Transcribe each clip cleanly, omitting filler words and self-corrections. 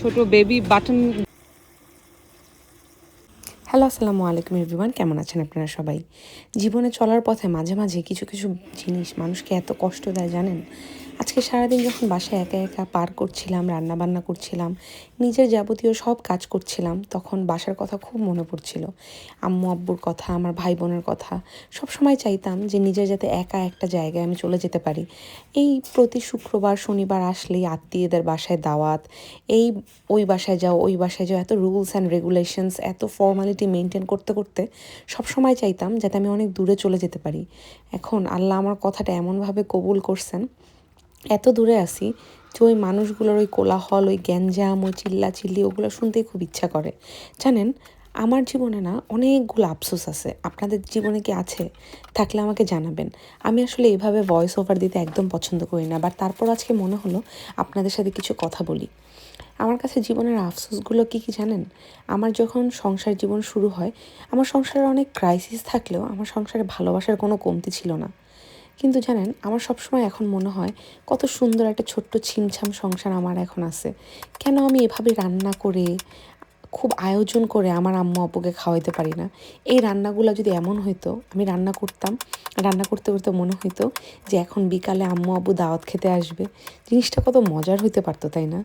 ছোট baby button. Hello, আসসালামু আলাইকুম এভরিওয়ান। কেমন আছেন আপনারা সবাই? জীবনে চলার পথে মাঝে মাঝে কিছু কিছু জিনিস মানুষকে এত কষ্ট দেয় জানেন। আজকে সারাদিন যখন বাসায় একা একা পার করছিলাম, রান্না বান্না করছিলাম, নিজের যাবতীয় সব কাজ করছিলাম, তখন বাসার কথা খুব মনে পড়ছিল। আম্মু আব্বুর কথা, আমার ভাই বোনের কথা। সব সময় চাইতাম যে নিজের যাতে একা একটা জায়গায় আমি চলে যেতে পারি। এই প্রতি শুক্রবার শনিবার আসলেই আত্মীয়দের বাসায় দাওয়াত, এই ওই বাসায় যাও ওই বাসায় যাও, এত রুলস অ্যান্ড রেগুলেশনস, এত ফর্মালিটি মেনটেন করতে করতে সব সময় চাইতাম যাতে আমি অনেক দূরে চলে যেতে পারি। এখন আল্লাহ আমার কথাটা এমনভাবে কবুল করছেন, এত দূরে আসি যে ওই মানুষগুলোর ওই কোলাহল, ওই গ্যাঞ্জাম, ওই চিল্লাচিল্লি, ওগুলো শুনতেই খুব ইচ্ছা করে। জানেন, আমার জীবনে না অনেকগুলো আফসোস আছে। আপনাদের জীবনে কি আছে? থাকলে আমাকে জানাবেন। আমি আসলে এভাবে ভয়েস ওভার দিতে একদম পছন্দ করি না, বাট তারপর আজকে মনে হলো আপনাদের সাথে কিছু কথা বলি। আমার কাছে জীবনের আফসোসগুলো কী কী জানেন? আমার যখন সংসার জীবন শুরু হয়, আমার সংসারে অনেক ক্রাইসিস থাকলেও আমার সংসারে ভালোবাসার কোনো কমতি ছিল না। কিন্তু জানেন, আমার সবসময় এখন মনে হয় কত সুন্দর একটা ছোট্ট ছিমছাম সংসার আমার এখন আছে। কেন আমি এভাবে রান্না করে, খুব আয়োজন করে আমার আম্মু আব্বুকে খাওয়াইতে পারি না? এই রান্নাগুলো যদি এমন হইতো, আমি রান্না করতাম, রান্না করতে করতে মনে হইতো যে এখন বিকালে আম্মু আব্বু দাওয়াত খেতে আসবে। জিনিসটা কত মজার হইতে পারতো, তাই না?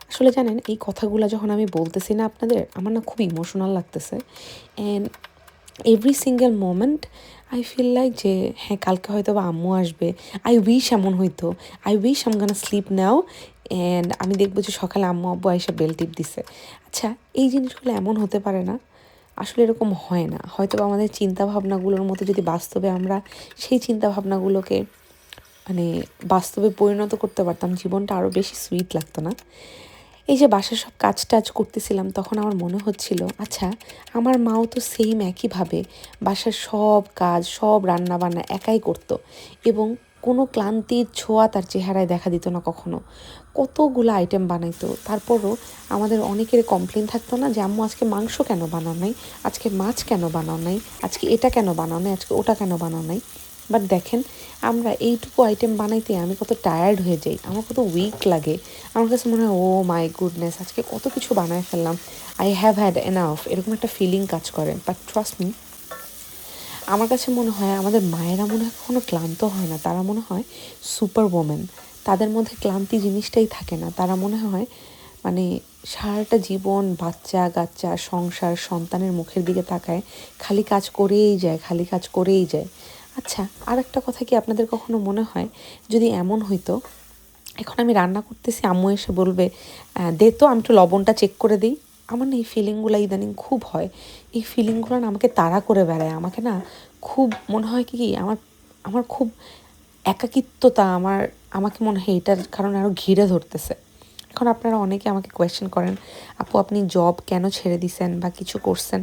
আসলে জানেন, এই কথাগুলো যখন আমি বলতেছি না আপনাদের, আমার না খুব ইমোশনাল লাগতেছে। And every single moment I feel like যে হ্যাঁ, কালকে হয়তো বা আম্মু আসবে। আই উইশ এমন হইতো। I wish I'm gonna sleep now, and আমি দেখবো যে সকালে আম্মু আব্বু এসে বেল টিপ দিছে। আচ্ছা, এই জিনিসগুলো এমন হতে পারে না? আসলে এরকম হয় না। হয়তো বা আমাদের চিন্তাভাবনাগুলোর মতো যদি বাস্তবে আমরা সেই চিন্তাভাবনাগুলোকে মানে বাস্তবে পরিণত করতে পারতাম, জীবনটা আরও বেশি সুইট লাগতো না? এই যে বাসার সব কাজ টাজ করতেছিলাম, তখন আমার মনে হচ্ছিল আচ্ছা, আমার মাও তো সেম একইভাবে বাসার সব কাজ, সব রান্না বান্না একাই করতো, এবং কোনো ক্লান্তির ছোঁয়া তার চেহারায় দেখা দিত না কখনো। কতগুলো আইটেম বানাইতো, তারপরও আমাদের অনেকের কমপ্লেন থাকতো না যে আম্মু আজকে মাংস কেন বানাও নাই, আজকে মাছ কেন বানাও নাই, আজকে এটা কেন বানাও নাই, আজকে ওটা কেন বানাও নাই। বাট দেখেন, আমরা এইটুকু আইটেম বানাইতে আমি কত টায়ার্ড হয়ে যাই, আমার কত উইক লাগে। আমার কাছে মনে হয় ও মাই গুডনেস, আজকে কত কিছু বানায় ফেললাম, আই হ্যাভ হ্যাড এনাফ, এরকম একটা ফিলিং কাজ করে। বাট ট্রাস্ট মি, আমার কাছে মনে হয় আমাদের মায়েরা মনে হয় কখনো ক্লান্ত হয় না। তারা মনে হয় সুপার ওমেন। তাদের মধ্যে ক্লান্তি জিনিসটাই থাকে না। তারা মনে হয় মানে সারাটা জীবন বাচ্চা কাচ্চা, সংসার, সন্তানের মুখের দিকে তাকায়, খালি কাজ করেই যায়, খালি কাজ করেই যায়। আচ্ছা, আর একটা কথা কি আপনাদের কখনো মনে হয় যদি এমন হইতো, এখন আমি রান্না করতেছি, আম্মু এসে বলবে দে তো, আমি একটু লবণটা চেক করে দিই। আমার না এই ফিলিংগুলো ইদানিং খুব হয়। এই ফিলিংগুলো না আমাকে তাড়া করে বেড়ায়। আমাকে না খুব মনে হয় কি আমার আমার খুব একাকিত্বতা, আমাকে মনে হয় এটার কারণে আরও ঘিরে ধরতেছে। এখন আপনারা অনেকে আমাকে কোয়েশ্চেন করেন, আপু আপনি জব কেন ছেড়ে দিছেন বা কিছু করছেন?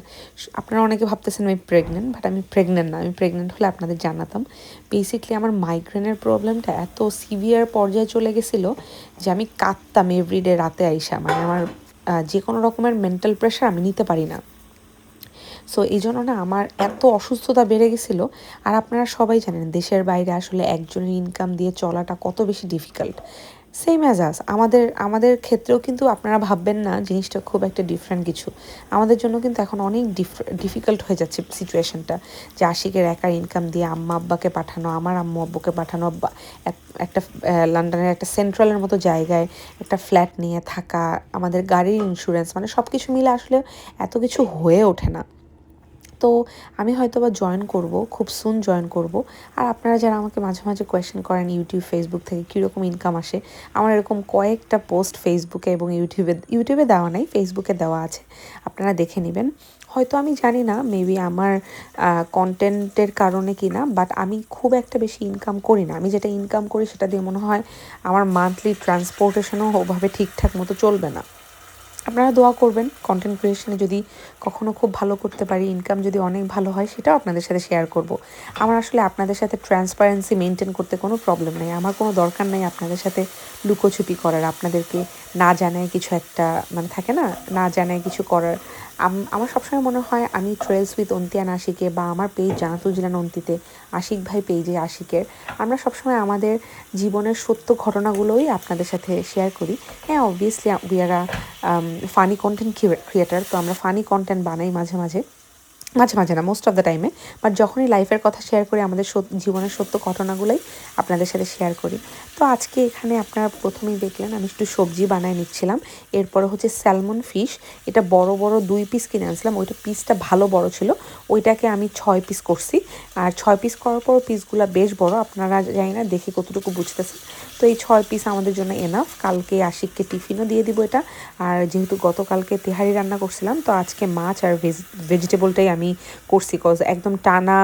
আপনারা অনেকে ভাবতেছেন আমি প্রেগনেন্ট, বাট আমি প্রেগনেন্ট না। আমি প্রেগনেন্ট হলে আপনাদের জানাতাম। বেসিকলি আমার মাইগ্রেনের প্রবলেমটা এত সিভিয়ার পর্যায়ে চলে গেছিলো যে আমি কাঁদতাম এভরিডে রাতে আইসা। মানে আমার যে কোনো রকমের মেন্টাল প্রেশার আমি নিতে পারি না। সো এই জন্য না আমার এত অসুস্থতা বেড়ে গেছিলো। আর আপনারা সবাই জানেন দেশের বাইরে আসলে একজনের ইনকাম দিয়ে চলাটা কত বেশি ডিফিকাল্ট। সেম অ্যাজ আস, আমাদের আমাদের ক্ষেত্রেও কিন্তু আপনারা ভাববেন না জিনিসটা খুব একটা ডিফারেন্ট কিছু। আমাদের জন্য কিন্তু এখন অনেক ডিফিকাল্ট হয়ে যাচ্ছে সিচুয়েশনটা, যে আশিকের একার ইনকাম দিয়ে আম্মা আব্বাকে পাঠানো, আমার আম্মু আব্বুকে পাঠানো, একটা লন্ডনের একটা সেন্ট্রালের মতো জায়গায় একটা ফ্ল্যাট নিয়ে থাকা, আমাদের গাড়ির ইন্স্যুরেন্স, মানে সব কিছু মিলে আসলে এত কিছু হয়ে ওঠে না। তো আমি হয়তো বা জয়েন করব, খুব সুন জয়েন করব। আর আপনারা যারা আমাকে মাঝে মাঝে কোয়েশ্চেন করেন ইউটিউব ফেসবুক থেকে কীরকম ইনকাম আসে, আমার এরকম কয়েকটা পোস্ট ফেসবুকে এবং ইউটিউবে দেওয়া নাই, ফেসবুকে দেওয়া আছে, আপনারা দেখে নেবেন। হয়তো আমি জানি না, মেবি আমার কন্টেন্টের কারণে কি না, বাট আমি খুব একটা বেশি ইনকাম করি না। আমি যেটা ইনকাম করি সেটা দিয়ে মনে হয় আমার মান্থলি ট্রান্সপোর্টেশনও ওভাবে ঠিকঠাক মতো চলবে না। আপনারা দোয়া করবেন কন্টেন্ট ক্রিয়েশনে যদি কখনো খুব ভালো করতে পারি, ইনকাম যদি অনেক ভালো হয়, সেটাও আপনাদের সাথে শেয়ার করব। আমার আসলে আপনাদের সাথে ট্রান্সপারেন্সি মেনটেন করতে কোনো প্রবলেম নেই। আমার কোনো দরকার নেই আপনাদের সাথে লুকোছুপি করার, আপনাদেরকে না জানায় কিছু একটা, মানে থাকে না, না জানায় কিছু করার। আমার সবসময় মনে হয় আমি ট্রেলস উইথ অন্তি অ্যান্ড আশিকে বা আমার পেজ জানাতুল জিলান অন্তিতে আশিক ভাই পেজে আশিকের আমরা সবসময় আমাদের জীবনের সত্য ঘটনাগুলোই আপনাদের সাথে শেয়ার করি। হ্যাঁ, obviously we are funny content creator, তো আমরা ফানি কন্টেন্ট বানাই মাঝে মাঝে মাঝে মাঝে না, মোস্ট অফ দ্য টাইমে। বাট যখনই লাইফের কথা শেয়ার করি আমাদের জীবনের সত্য ঘটনাগুলোই আপনাদের সাথে শেয়ার করি। তো আজকে এখানে আপনারা প্রথমেই দেখলেন আমি একটু সবজি বানায় নিচ্ছিলাম। এরপরে হচ্ছে স্যালমন ফিশ, এটা বড় বড় 2 পিস কিনে আনছিলাম, ওইটা পিসটা ভালো বড় ছিল, ওইটাকে আমি 6 পিস করছি। আর 6 পিস করার পর পিসগুলো বেশ বড়, আপনারা জানি না দেখে কতটুকু বুঝতেছেন। তো এই 6 পিস আমাদের জন্য এনাফ, কালকে আশিককে টিফিনও দিয়ে দিব এটা। আর যেহেতু গতকালকে তেহারি রান্না করছিলাম, তো আজকে মাছ আর ভেজিটেবলটাই আমি করছি, কজ একদম টানা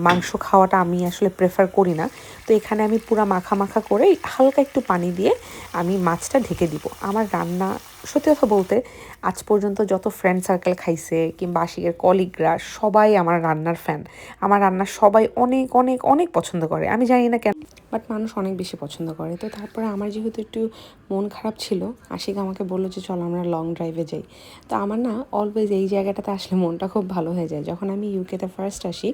মাংস খাওয়াটা আমি আসলে প্রেফার করি না। তো এখানে আমি পুরো মাখা মাখা করে হালকা একটু পানি দিয়ে আমি মাছটা ঢেকে দিব। আমার রান্না সত্যি কথা বলতে আজ পর্যন্ত যত ফ্রেন্ড সার্কেল খাইছে কিংবা আশিকের কলিগরা সবাই আমার রান্নার ফ্যান। আমার রান্না সবাই অনেক অনেক অনেক পছন্দ করে, আমি জানি না কেন, বাট মানুষ অনেক বেশি পছন্দ করে। তো তারপরে আমার যেহেতু একটু মন খারাপ ছিল, আশিক আমাকে বললো যে চল আমরা লং ড্রাইভে যাই। তো আমার না অলওয়েজ এই জায়গাটাতে আসলে মনটা খুব ভালো হয়ে যায়। যখন আমি ইউকেতে ফার্স্ট আসি,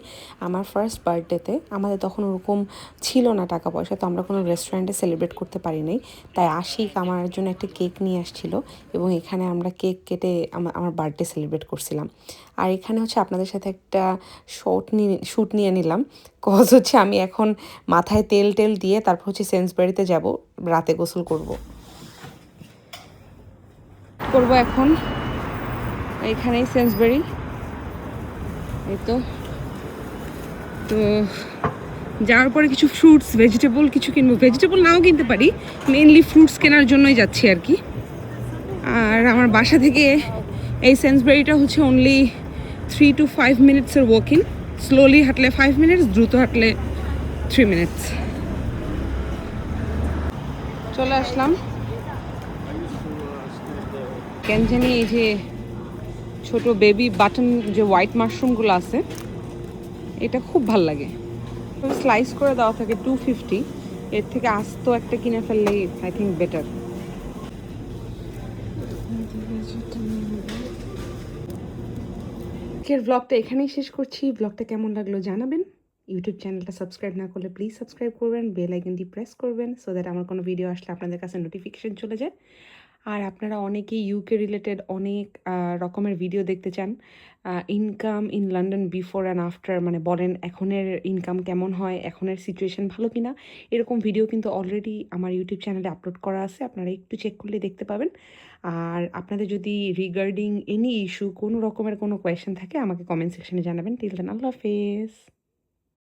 আমার ফার্স্ট বার্থডেতে আমাদের তখন ওরকম ছিল না টাকা পয়সা, তো আমরা কোনো রেস্টুরেন্টে সেলিব্রেট করতে পারি নাই। তাই আশিক আমার জন্য একটা কেক নিয়ে আসছিল এবং এখানে আমরা কেক কেটে আমার বার্থডে সেলিব্রেট করছিলাম। আর এখানে হচ্ছে আপনাদের সাথে একটা শ্যুট নিয়ে নিলাম, কজ হচ্ছে আমি এখন মাথায় তেল টেল দিয়ে তারপর হচ্ছে সেন্সবাড়িতে যাব, রাতে গোসল করব এখন এখানেই সেন্সবাড়ি, এই তো। তো যাওয়ার পরে কিছু ফ্রুটস ভেজিটেবল কিছু কিনবো, ভেজিটেবল নাও কিনতে পারি, মেনলি ফ্রুটস কেনার জন্যই যাচ্ছি আর কি। আর আমার বাসা থেকে এই সেন্সবাড়িটা হচ্ছে অনলি 3 to 5 মিনিটসের ওয়াকিং, স্লোলি হাঁটলে 5 মিনিটস, দ্রুত হাঁটলে 3 মিনিটস। চলে আসলাম। কেন জানি এই যে ছোট বেবি বাটন যে হোয়াইট মাশরুমগুলো আছে, এটা খুব ভাল লাগে। স্লাইস করে দেওয়া থাকে 250, এর থেকে আস্ত একটা কিনে ফেললেই আই থিঙ্ক বেটার। আজকের ব্লগটা এখানেই শেষ করছি। ব্লগটা কেমন লাগলো জানাবেন। ইউটিউব চ্যানেলটা সাবস্ক্রাইব না করলে প্লিজ সাবস্ক্রাইব করবেন, বেল আইকনটি প্রেস করবেন, সো দ্যাট আমার কোনো ভিডিও আসলে আপনাদের কাছে নোটিফিকেশন চলে যায়। আর আপনারা অনেকেই ইউকে রিলেটেড অনেক রকমের ভিডিও দেখতে চান, income in London before and after, মানে বলেন এখনের ইনকাম কেমন হয়, এখনের সিচুয়েশন ভালো কিনা, এরকম ভিডিও কিন্তু অলরেডি আমার ইউটিউব চ্যানেলে আপলোড করা আছে, আপনারা একটু চেক করলে দেখতে পাবেন। আর আপনাদের যদি রিগার্ডিং এনি ইস্যু কোনো রকমের কোনো কোয়েশ্চেন থাকে আমাকে কমেন্ট সেকশনে জানাবেন। টিল দেন আল্লাহ হাফেজ।